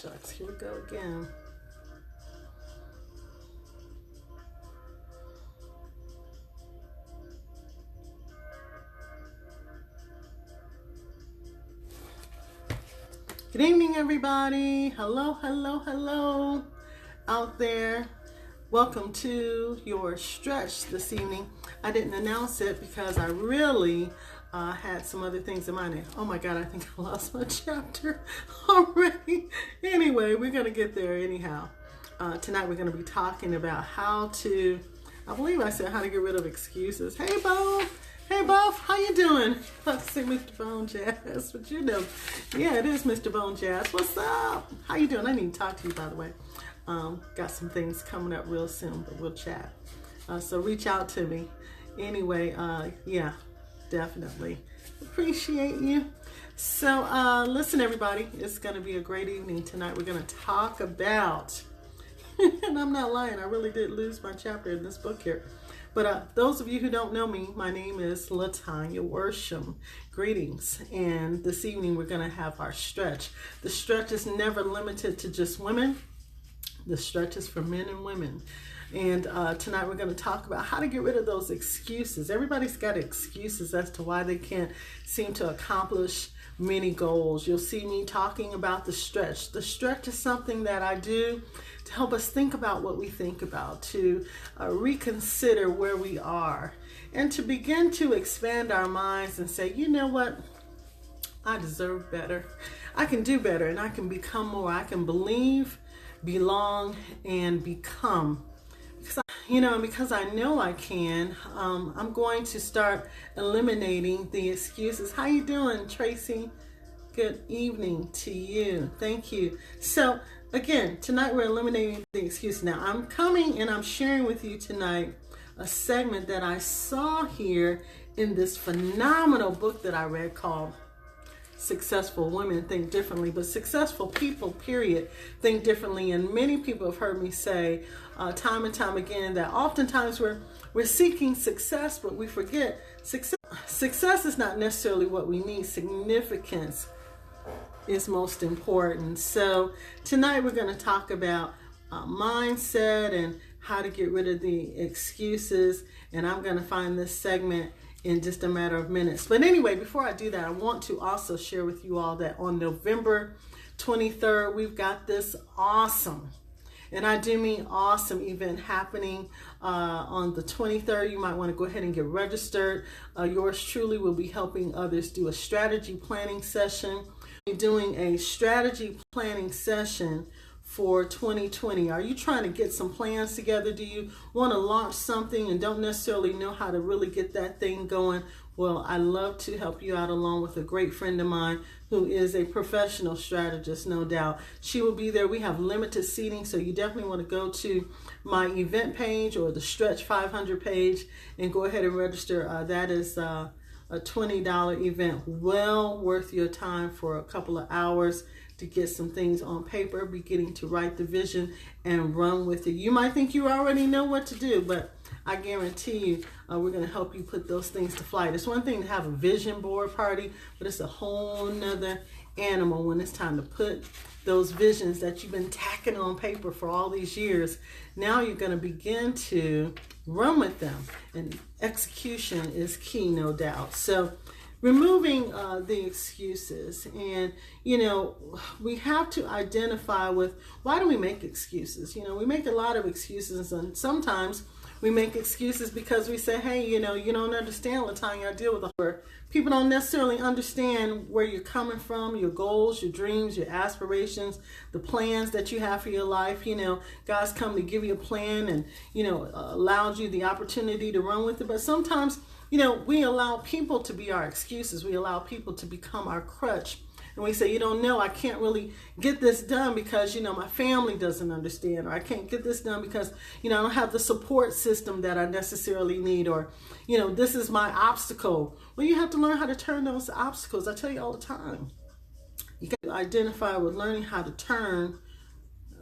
shucks, here we go again. Good evening, everybody. Hello, hello, hello out there. Welcome to your stretch this evening. I didn't announce it because I really had some other things in mind. Oh my God, I think I lost my chapter already. Anyway, we're going to get there anyhow. Tonight we're going to be talking about how to, I believe I said how to get rid of excuses. Hey, Bo. Hey, Buff, how you doing? Let's see, Mr. Bone Jazz. But you know, yeah, it is Mr. Bone Jazz. What's up? How you doing? I need to talk to you, by the way. Got some things coming up real soon, but we'll chat. So reach out to me. Anyway, yeah, definitely. Appreciate you. So listen, everybody, it's going to be a great evening tonight. We're going to talk about, and I'm not lying, I really did lose my chapter in this book here. But those of you who don't know me, my name is Latonja Worsham. Greetings. And this evening we're going to have our stretch. The stretch is never limited to just women. The stretch is for men and women. And tonight we're going to talk about how to get rid of those excuses. Everybody's got excuses as to why they can't seem to accomplish many goals. You'll see me talking about the stretch. The stretch is something that I do to help us think about what we think about, to reconsider where we are, and to begin to expand our minds and say, you know what? I deserve better. I can do better, and I can become more. I can believe, belong, and become. Because I know I can, I'm going to start eliminating the excuses. How you doing, Tracy? Good evening to you. Thank you. So again, tonight we're eliminating the excuses. Now I'm coming and I'm sharing with you tonight a segment that I saw here in this phenomenal book that I read called Successful Women Think Differently, but successful people, period, think differently. And many people have heard me say time and time again that oftentimes we're seeking success, but we forget success is not necessarily what we need. Significance is most important. So tonight we're going to talk about mindset and how to get rid of the excuses. And I'm going to find this segment in just a matter of minutes. But anyway, before I do that, I want to also share with you all that on November 23rd, we've got this awesome, and I do mean awesome, event happening on the 23rd. You might want to go ahead and get registered. Yours truly will be helping others do a strategy planning session. We're doing a strategy planning session for 2020. Are you trying to get some plans together? Do you want to launch something and don't necessarily know how to really get that thing going? Well, I love to help you out along with a great friend of mine who is a professional strategist, no doubt. She will be there. We have limited seating, so you definitely want to go to my event page or the Stretch 500 page and go ahead and register. That is a $20 event, well worth your time for a couple of hours to get some things on paper, beginning to write the vision and run with it. You might think you already know what to do, but I guarantee you we're going to help you put those things to flight. It's one thing to have a vision board party, but it's a whole nother animal when it's time to put those visions that you've been tacking on paper for all these years. Now you're going to begin to run with them, and execution is key, no doubt. So removing the excuses, and we have to identify with why do we make excuses. We make a lot of excuses, and sometimes we make excuses because we say, hey, you don't understand, Latonja, I deal with where people don't necessarily understand where you're coming from, your goals, your dreams, your aspirations, the plans that you have for your life. God's come to give you a plan and, allowed you the opportunity to run with it. But sometimes, we allow people to be our excuses. We allow people to become our crutch. And we say, I can't really get this done because, my family doesn't understand, or I can't get this done because, I don't have the support system that I necessarily need, or, this is my obstacle. Well, you have to learn how to turn those obstacles. I tell you all the time, you got to identify with learning how to turn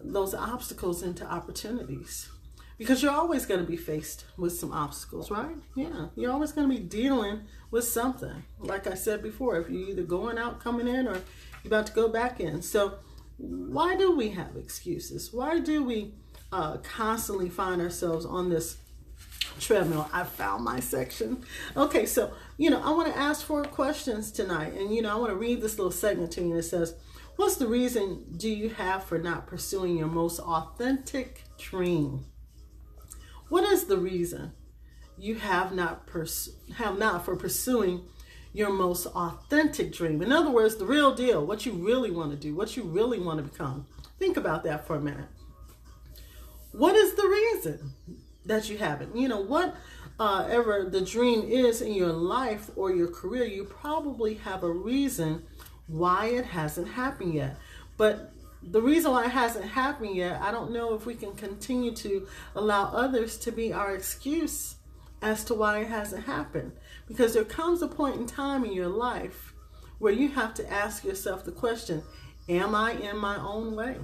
those obstacles into opportunities. Because you're always going to be faced with some obstacles, right? Yeah, you're always going to be dealing with something. Like I said before, if you're either going out, coming in, or you're about to go back in. So why do we have excuses? Why do we constantly find ourselves on this treadmill? I found my section. Okay, so, I want to ask 4 questions tonight. And, I want to read this little segment to you. And it says, what's the reason do you have for not pursuing your most authentic dream? What is the reason you have not for pursuing your most authentic dream? In other words, the real deal, what you really want to do, what you really want to become. Think about that for a minute. What is the reason that you haven't? Whatever the dream is in your life or your career, you probably have a reason why it hasn't happened yet. But the reason why it hasn't happened yet, I don't know if we can continue to allow others to be our excuse as to why it hasn't happened. Because there comes a point in time in your life where you have to ask yourself the question, am I in my own way?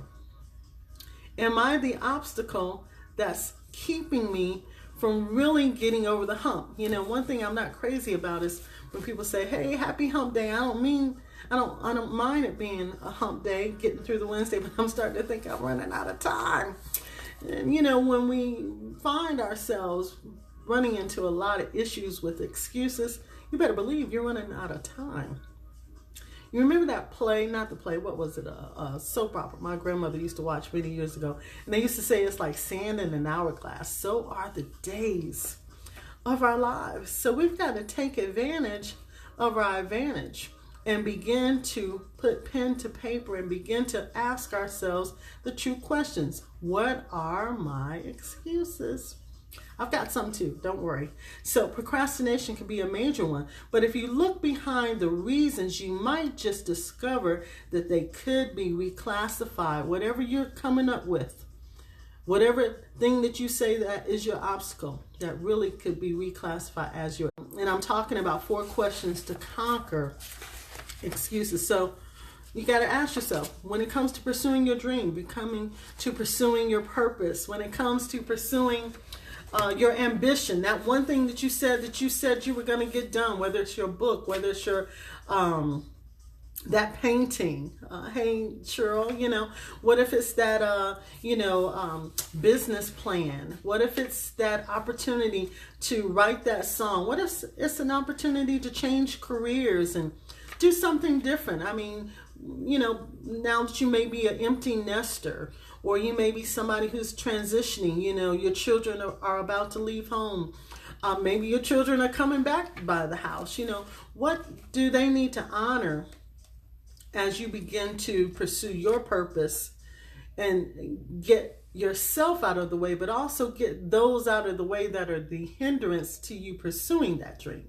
Am I the obstacle that's keeping me from really getting over the hump? One thing I'm not crazy about is when people say, hey, happy hump day. I don't mind it being a hump day, getting through the Wednesday, but I'm starting to think I'm running out of time. And, when we find ourselves running into a lot of issues with excuses, you better believe you're running out of time. You remember that play, not the play, what was it, a soap opera my grandmother used to watch many years ago. And they used to say it's like sand in an hourglass. So are the days of our lives. So we've got to take advantage of our advantage and begin to put pen to paper and begin to ask ourselves the true questions. What are my excuses? I've got some too, don't worry. So procrastination can be a major one, but if you look behind the reasons, you might just discover that they could be reclassified. Whatever you're coming up with, whatever thing that you say that is your obstacle, that really could be reclassified as your, and I'm talking about 4 questions to conquer excuses. So you got to ask yourself, when it comes to pursuing your dream, pursuing your purpose, when it comes to pursuing your ambition, that one thing that you said you were going to get done, whether it's your book, whether it's your that painting, hey Cheryl, what if it's that business plan? What if it's that opportunity to write that song? What if it's an opportunity to change careers and do something different? I mean, now that you may be an empty nester, or you may be somebody who's transitioning, your children are about to leave home. Maybe your children are coming back by the house. What do they need to honor as you begin to pursue your purpose and get yourself out of the way, but also get those out of the way that are the hindrance to you pursuing that dream?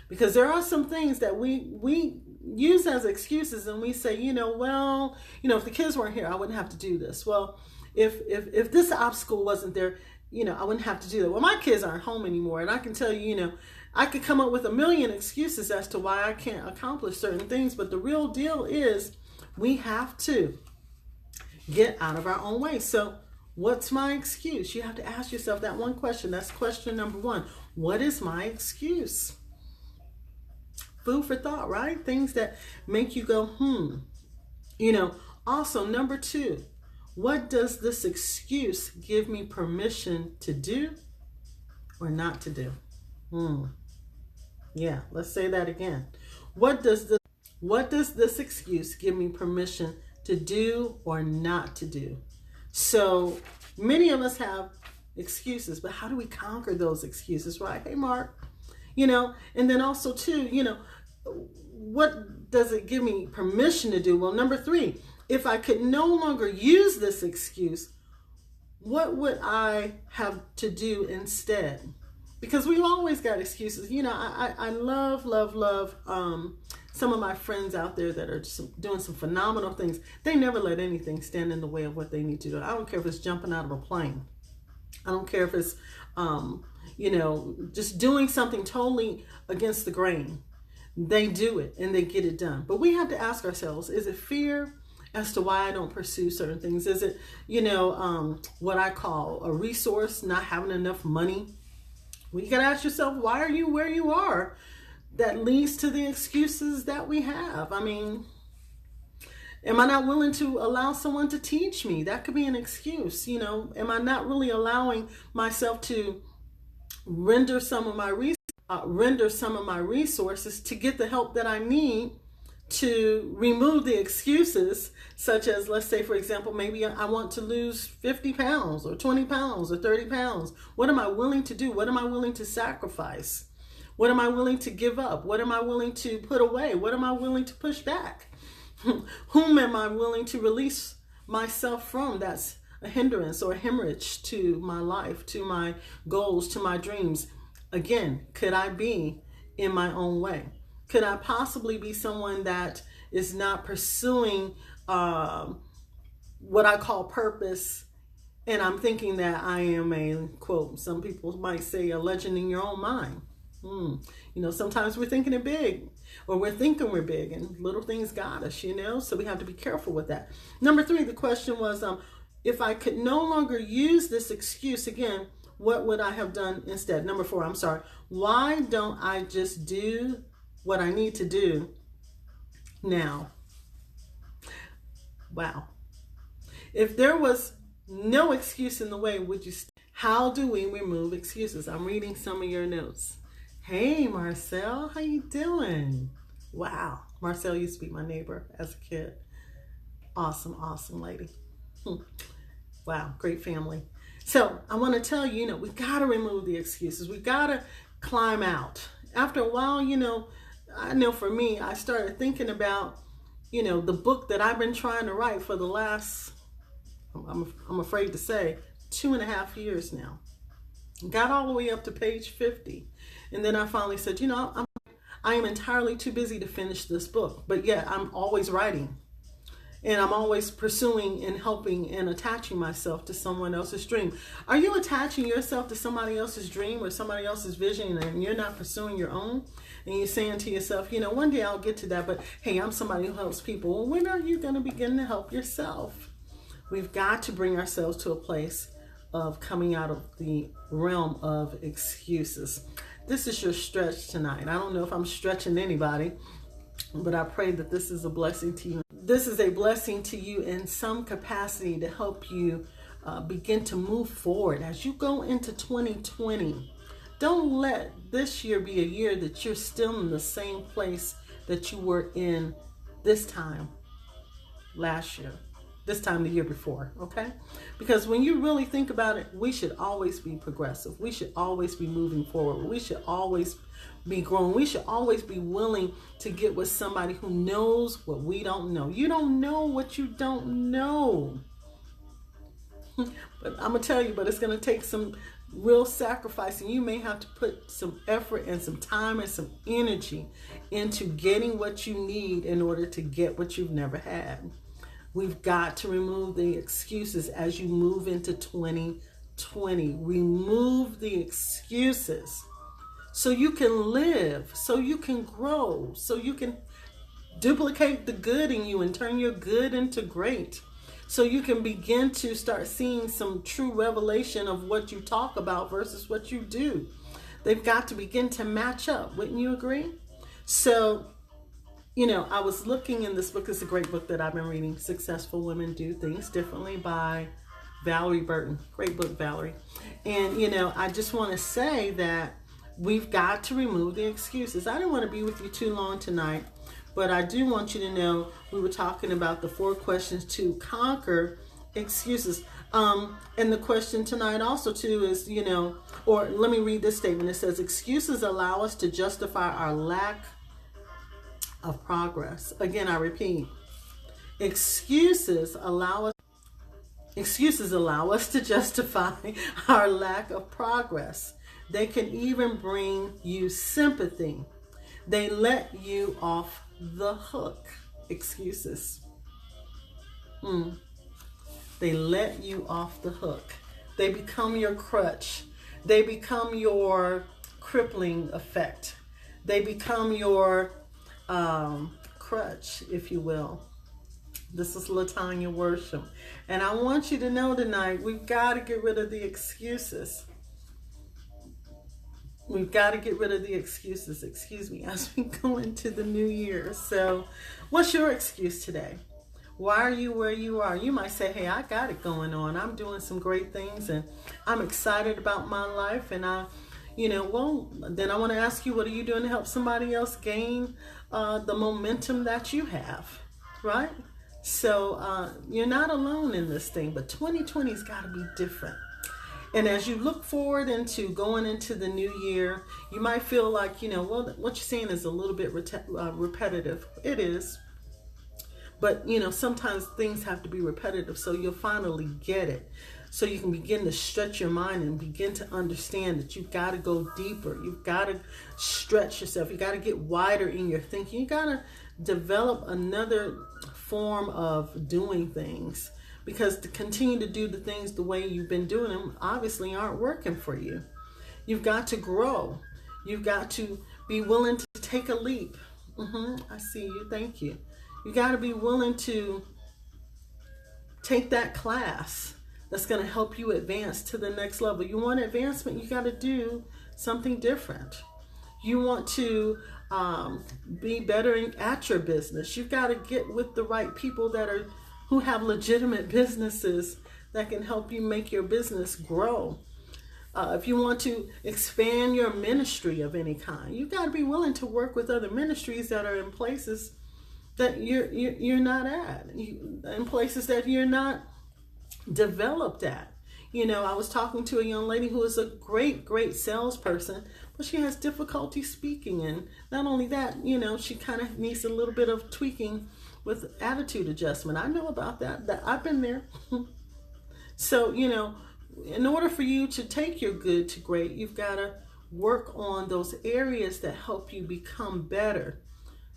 Because there are some things that we use as excuses, and we say, if the kids weren't here, I wouldn't have to do this. Well, if this obstacle wasn't there, I wouldn't have to do that. Well, my kids aren't home anymore, and I can tell you, I could come up with a million excuses as to why I can't accomplish certain things, but the real deal is we have to get out of our own way. So what's my excuse? You have to ask yourself that one question. That's question number 1. What is my excuse? Food for thought, right? Things that make you go, Also, number 2, what does this excuse give me permission to do or not to do? Yeah, let's say that again. What does this excuse give me permission to do or not to do? So many of us have excuses, but how do we conquer those excuses, right? Hey, Mark. And then also too, what does it give me permission to do? Well, number 3, if I could no longer use this excuse, what would I have to do instead? Because we've always got excuses. I love some of my friends out there that are doing some phenomenal things. They never let anything stand in the way of what they need to do. I don't care if it's jumping out of a plane. I don't care if it's just doing something totally against the grain. They do it and they get it done. But we have to ask ourselves, is it fear as to why I don't pursue certain things? Is it, what I call a resource, not having enough money? Well, you got to ask yourself, why are you where you are? That leads to the excuses that we have. I mean, Am I not willing to allow someone to teach me? That could be an excuse. Am I not really allowing myself to render some of my resources to get the help that I need to remove the excuses, such as, let's say, for example, maybe I want to lose 50 pounds or 20 pounds or 30 pounds. What am I willing to do? What am I willing to sacrifice? What am I willing to give up? What am I willing to put away? What am I willing to push back? Whom am I willing to release myself from? That's a hindrance or a hemorrhage to my life, to my goals, to my dreams. Again, could I be in my own way? Could I possibly be someone that is not pursuing what I call purpose? And I'm thinking that I am a, quote, some people might say, a legend in your own mind. Sometimes we're thinking it big, or we're thinking we're big, and little things got us, so we have to be careful with that. Number 3, the question was, if I could no longer use this excuse again, what would I have done instead? Number 4, I'm sorry. Why don't I just do what I need to do now? Wow. If there was no excuse in the way, would you? How do we remove excuses? I'm reading some of your notes. Hey, Marcel, how you doing? Wow. Marcel used to be my neighbor as a kid. Awesome, awesome lady. Wow, great family. So I want to tell you, we got to remove the excuses. We got to climb out. After a while, I know for me, I started thinking about, the book that I've been trying to write for the last, I'm afraid to say, 2.5 years now. Got all the way up to page 50. And then I finally said, I am entirely too busy to finish this book. But yet I'm always writing. And I'm always pursuing and helping and attaching myself to someone else's dream. Are you attaching yourself to somebody else's dream or somebody else's vision, and you're not pursuing your own? And you're saying to yourself, one day I'll get to that, but hey, I'm somebody who helps people. Well, when are you going to begin to help yourself? We've got to bring ourselves to a place of coming out of the realm of excuses. This is your stretch tonight. I don't know if I'm stretching anybody, but I pray that this is a blessing to you. This is a blessing to you in some capacity to help you begin to move forward as you go into 2020. Don't let this year be a year that you're still in the same place that you were in this time last year, this time the year before, okay? Because when you really think about it, we should always be progressive. We should always be moving forward. We should always be growing. We should always be willing to get with somebody who knows what we don't know. You don't know what you don't know. But I'm going to tell you, but it's going to take some real sacrifice, and you may have to put some effort and some time and some energy into getting what you need in order to get what you've never had. We've got to remove the excuses as you move into 2020. Remove the excuses so you can live, so you can grow, so you can duplicate the good in you and turn your good into great. So you can begin to start seeing some true revelation of what you talk about versus what you do. They've got to begin to match up. Wouldn't you agree? So, I was looking in this book. It's a great book that I've been reading, Successful Women Do Things Differently by Valerie Burton. Great book, Valerie. And, I just want to say that we've got to remove the excuses. I didn't want to be with you too long tonight, but I do want you to know we were talking about the 4 questions to conquer excuses. And the question tonight also too is, or let me read this statement. It says, excuses allow us to justify our lack of progress. Again, I repeat, excuses allow us to justify our lack of progress. They can even bring you sympathy. They let you off the hook. Excuses. They let you off the hook. They become your crutch. They become your crippling effect. They become your crutch, if you will. This is Latonja Worsham. And I want you to know tonight, we've got to get rid of the excuses. We've got to get rid of the excuses, as we go into the new year. So what's your excuse today? Why are you where you are? You might say, hey, I got it going on. I'm doing some great things and I'm excited about my life. And well, then I want to ask you, what are you doing to help somebody else gain the momentum that you have, right? So you're not alone in this thing, but 2020's got to be different. And as you look forward into going into the new year, you might feel like, well, what you're saying is a little bit repetitive. It is. But, sometimes things have to be repetitive so you'll finally get it. So you can begin to stretch your mind and begin to understand that you've got to go deeper. You've got to stretch yourself. You got to get wider in your thinking. You got to develop another form of doing things, because to continue to do the things the way you've been doing them obviously aren't working for you. You've got to grow. You've got to be willing to take a leap. I see you. Thank you. You got to be willing to take that class that's going to help you advance to the next level. You want advancement, you got to do something different. You want to be better at your business. You've got to get with the right people who have legitimate businesses that can help you make your business grow. If you want to expand your ministry of any kind, you've got to be willing to work with other ministries that are in places that you're not at, in places that you're not developed at. I was talking to a young lady who is a great salesperson, but she has difficulty speaking. And not only that, she kind of needs a little bit of tweaking with attitude adjustment. I know about that I've been there. So, in order for you to take your good to great, you've got to work on those areas that help you become better,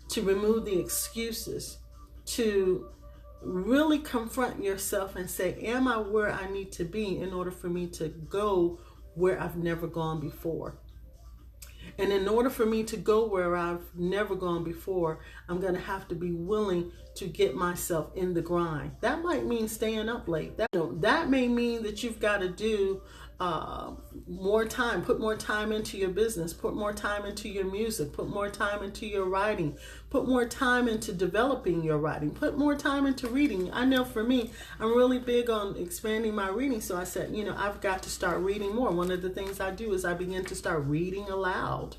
to remove the excuses, to really confront yourself and say, am I where I need to be in order for me to go where I've never gone before? And in order for me to go where I've never gone before, I'm going to have to be willing to get myself in the grind. That might mean staying up late. That may mean that you've got to do more time, put more time into your business, put more time into your music, put more time into your writing, put more time into developing your writing, put more time into reading. I know for me, I'm really big on expanding my reading. So I said, I've got to start reading more. One of the things I do is I begin to start reading aloud,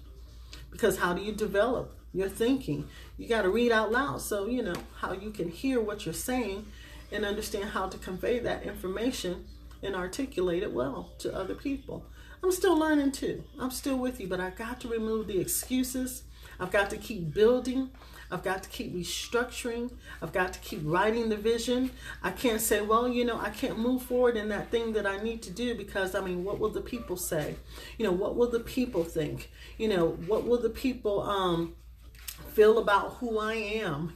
because how do you develop your thinking? You got to read out loud. So, how you can hear what you're saying and understand how to convey that information and articulate it well to other people. I'm still learning too. I'm still with you, but I've got to remove the excuses. I've got to keep building. I've got to keep restructuring. I've got to keep writing the vision. I can't say, well, I can't move forward in that thing that I need to do because, what will the people say? What will the people think? What will the people feel about who I am?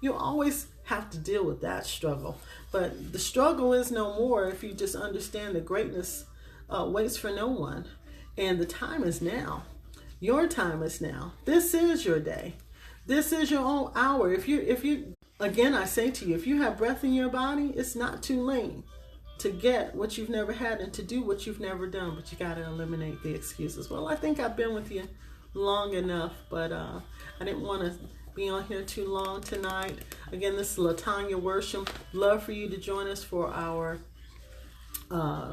You always have to deal with that struggle. But the struggle is no more if you just understand that greatness waits for no one. And the time is now. Your time is now. This is your day. This is your own hour. If you, again, I say to you, if you have breath in your body, it's not too late to get what you've never had and to do what you've never done. But you got to eliminate the excuses. Well, I think I've been with you long enough, but I didn't want to be on here too long tonight. Again, this is Latonja Worsham. Love for you to join us for our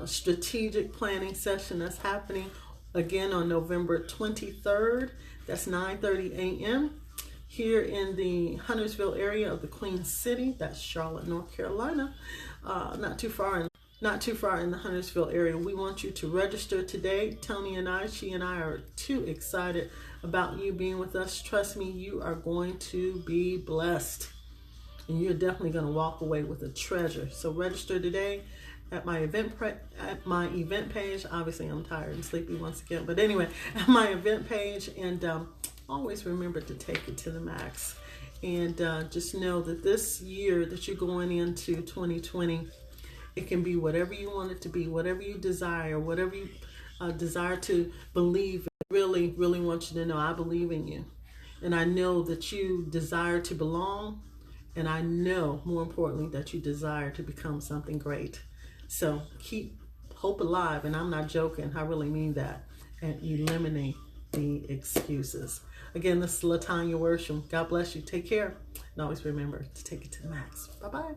strategic planning session that's happening again on November 23rd. That's 9:30 a.m. here in the Huntersville area of the Queen City. That's Charlotte, North Carolina. Not too far in the Huntersville area. We want you to register today. Tony and she and I are too excited about you being with us. Trust me, you are going to be blessed. And you're definitely going to walk away with a treasure. So register today at my event page. Obviously, I'm tired and sleepy once again. But anyway, at my event page. And always remember to take it to the max. And just know that this year that you're going into 2020, it can be whatever you want it to be, whatever you desire, whatever you desire to believe. I really, really want you to know I believe in you. And I know that you desire to belong. And I know, more importantly, that you desire to become something great. So keep hope alive. And I'm not joking. I really mean that. And eliminate the excuses. Again, this is Latonja Worsham. God bless you. Take care. And always remember to take it to the max. Bye-bye.